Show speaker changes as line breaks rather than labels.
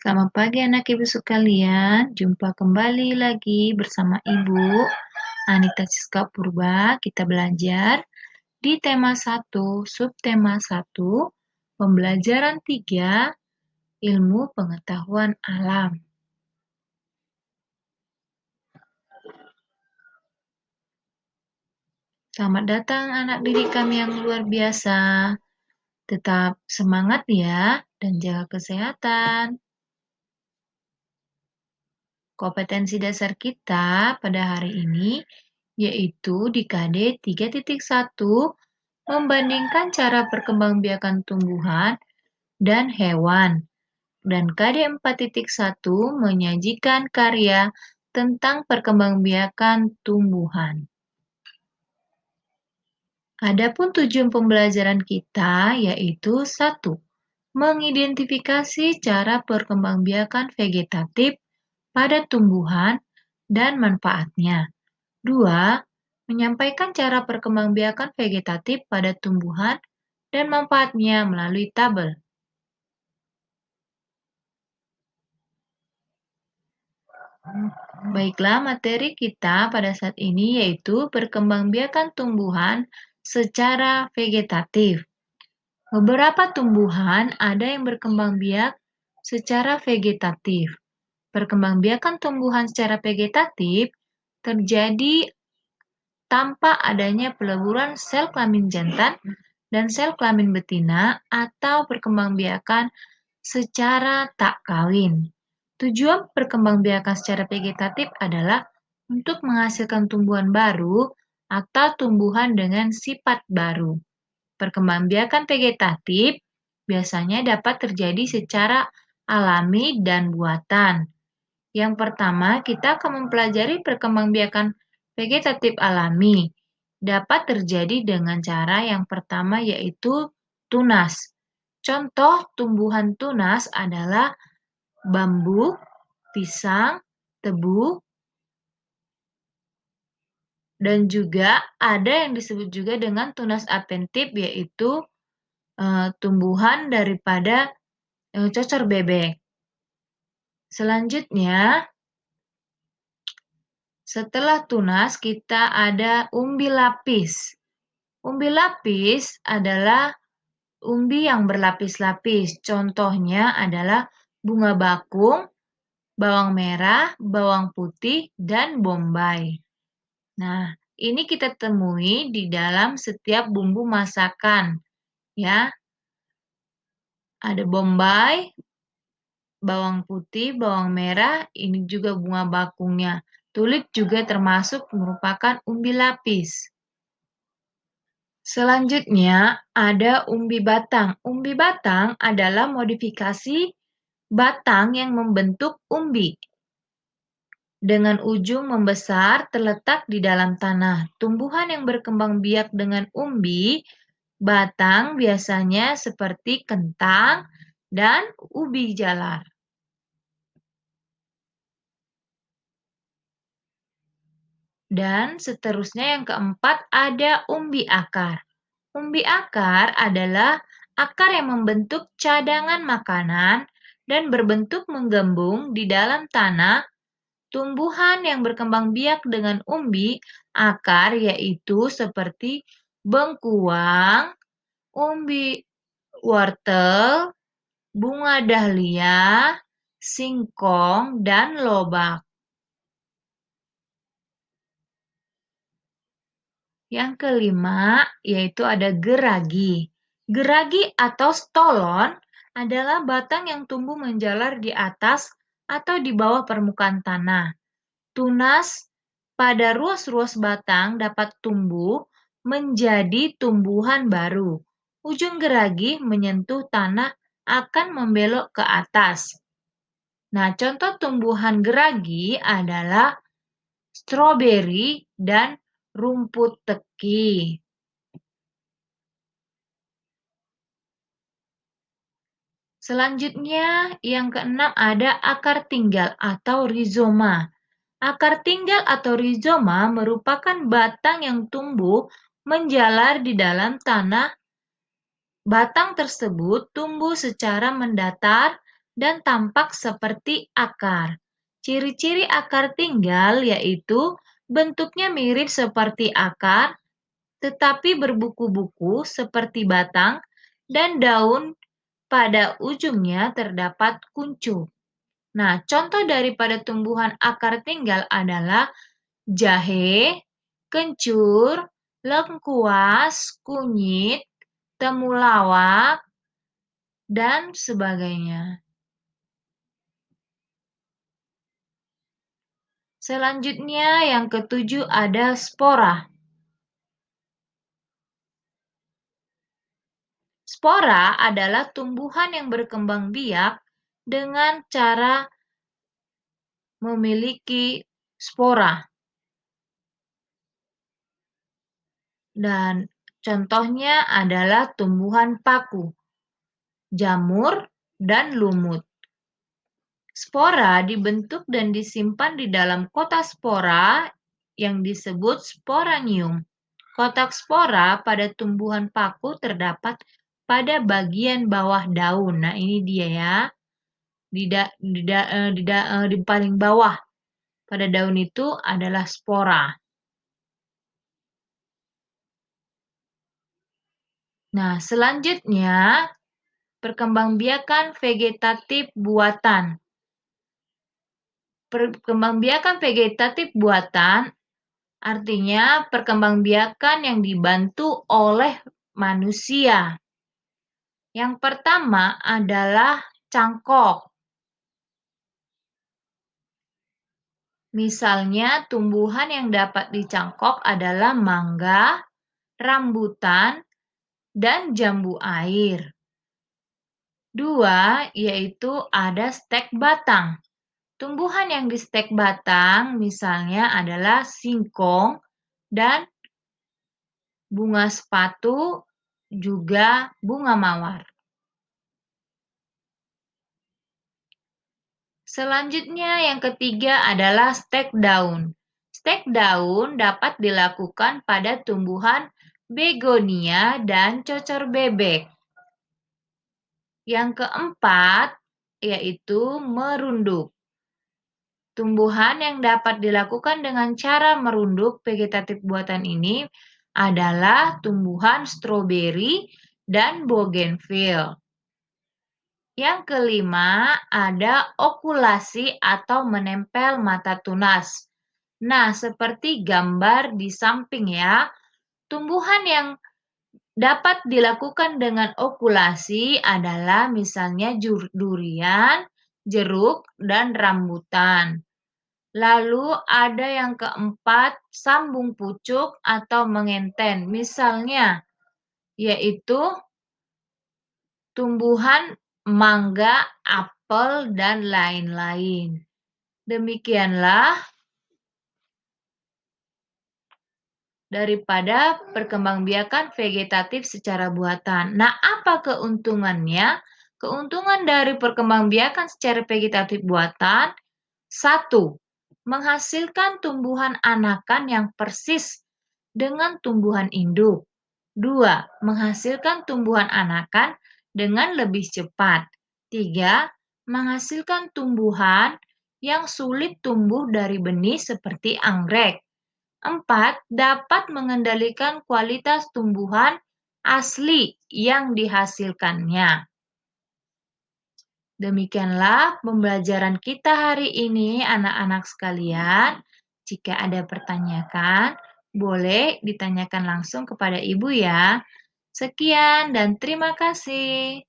Selamat pagi anak ibu sekalian, jumpa kembali lagi bersama Ibu Anita Siska Purba. Kita belajar di tema 1, subtema 1, pembelajaran 3, ilmu pengetahuan alam. Selamat datang anak didik kami yang luar biasa. Tetap semangat ya dan jaga kesehatan. Kompetensi dasar kita pada hari ini yaitu di KD 3.1 membandingkan cara perkembangbiakan tumbuhan dan hewan. Dan KD 4.1 menyajikan karya tentang perkembangbiakan tumbuhan. Adapun tujuan pembelajaran kita yaitu 1. Mengidentifikasi cara perkembangbiakan vegetatif pada tumbuhan dan manfaatnya. 2. Menyampaikan cara perkembangbiakan vegetatif pada tumbuhan dan manfaatnya melalui tabel. Baiklah, materi kita pada saat ini yaitu perkembangbiakan tumbuhan secara vegetatif. Beberapa tumbuhan ada yang berkembang biak secara vegetatif. Perkembangbiakan tumbuhan secara vegetatif terjadi tanpa adanya peleburan sel kelamin jantan dan sel kelamin betina atau perkembangbiakan secara tak kawin. Tujuan perkembangbiakan secara vegetatif adalah untuk menghasilkan tumbuhan baru atau tumbuhan dengan sifat baru. Perkembangbiakan vegetatif biasanya dapat terjadi secara alami dan buatan. Yang pertama, kita akan mempelajari perkembangbiakan vegetatif alami. Dapat terjadi dengan cara yang pertama yaitu tunas. Contoh tumbuhan tunas adalah bambu, pisang, tebu, dan juga ada yang disebut juga dengan tunas adventif yaitu tumbuhan daripada cocor bebek. Selanjutnya, setelah tunas kita ada umbi lapis. Umbi lapis adalah umbi yang berlapis-lapis. Contohnya adalah bunga bakung, bawang merah, bawang putih, dan bombay. Nah, ini kita temui di dalam setiap bumbu masakan, ya. Ada bombay, bawang putih, bawang merah, ini juga bunga bakungnya. Tulip juga termasuk merupakan umbi lapis. Selanjutnya ada umbi batang. Umbi batang adalah modifikasi batang yang membentuk umbi. Dengan ujung membesar terletak di dalam tanah. Tumbuhan yang berkembang biak dengan umbi batang biasanya seperti kentang dan ubi jalar. Dan seterusnya yang keempat ada umbi akar. Umbi akar adalah akar yang membentuk cadangan makanan dan berbentuk menggembung di dalam tanah. Tumbuhan yang berkembang biak dengan umbi akar yaitu seperti bengkuang, umbi wortel, bunga dahlia, singkong, dan lobak. Yang kelima yaitu ada geragi. Geragi atau stolon adalah batang yang tumbuh menjalar di atas atau di bawah permukaan tanah. Tunas pada ruas-ruas batang dapat tumbuh menjadi tumbuhan baru. Ujung geragi menyentuh tanah akan membelok ke atas. Nah, contoh tumbuhan geragi adalah stroberi dan rumput teki. Selanjutnya, yang keenam ada akar tinggal atau rizoma. Akar tinggal atau rizoma merupakan batang yang tumbuh menjalar di dalam tanah. Batang tersebut tumbuh secara mendatar dan tampak seperti akar. Ciri-ciri akar tinggal yaitu bentuknya mirip seperti akar, tetapi berbuku-buku seperti batang dan daun pada ujungnya terdapat kuncup. Nah, contoh daripada tumbuhan akar tinggal adalah jahe, kencur, lengkuas, kunyit, temulawak, dan sebagainya. Selanjutnya yang ketujuh ada spora. Spora adalah tumbuhan yang berkembang biak dengan cara memiliki spora. Dan contohnya adalah tumbuhan paku, jamur, dan lumut. Spora dibentuk dan disimpan di dalam kotak spora yang disebut sporanium. Kotak spora pada tumbuhan paku terdapat pada bagian bawah daun. Nah, ini dia ya. Di paling bawah pada daun itu adalah spora. Nah, selanjutnya perkembangbiakan vegetatif buatan. Perkembangbiakan vegetatif buatan artinya perkembangbiakan yang dibantu oleh manusia. Yang pertama adalah cangkok. Misalnya, tumbuhan yang dapat dicangkok adalah mangga, rambutan, dan jambu air. Dua, yaitu ada stek batang. Tumbuhan yang di stek batang misalnya adalah singkong dan bunga sepatu, juga bunga mawar. Selanjutnya yang ketiga adalah stek daun. Stek daun dapat dilakukan pada tumbuhan begonia dan cocor bebek. Yang keempat yaitu merunduk. Tumbuhan yang dapat dilakukan dengan cara merunduk vegetatif buatan ini adalah tumbuhan stroberi dan bougainville. Yang kelima ada okulasi atau menempel mata tunas. Nah, seperti gambar di samping ya, tumbuhan yang dapat dilakukan dengan okulasi adalah misalnya durian, jeruk, dan rambutan. Lalu ada yang keempat, sambung pucuk atau mengenten. Misalnya, yaitu tumbuhan mangga, apel, dan lain-lain. Demikianlah daripada perkembangbiakan vegetatif secara buatan. Nah, apa keuntungannya? Keuntungan dari perkembangbiakan secara vegetatif buatan, 1. Menghasilkan tumbuhan anakan yang persis dengan tumbuhan induk. 2. Menghasilkan tumbuhan anakan dengan lebih cepat. 3. Menghasilkan tumbuhan yang sulit tumbuh dari benih seperti anggrek. 4. Dapat mengendalikan kualitas tumbuhan asli yang dihasilkannya. Demikianlah pembelajaran kita hari ini, anak-anak sekalian. Jika ada pertanyaan, boleh ditanyakan langsung kepada Ibu ya. Sekian dan terima kasih.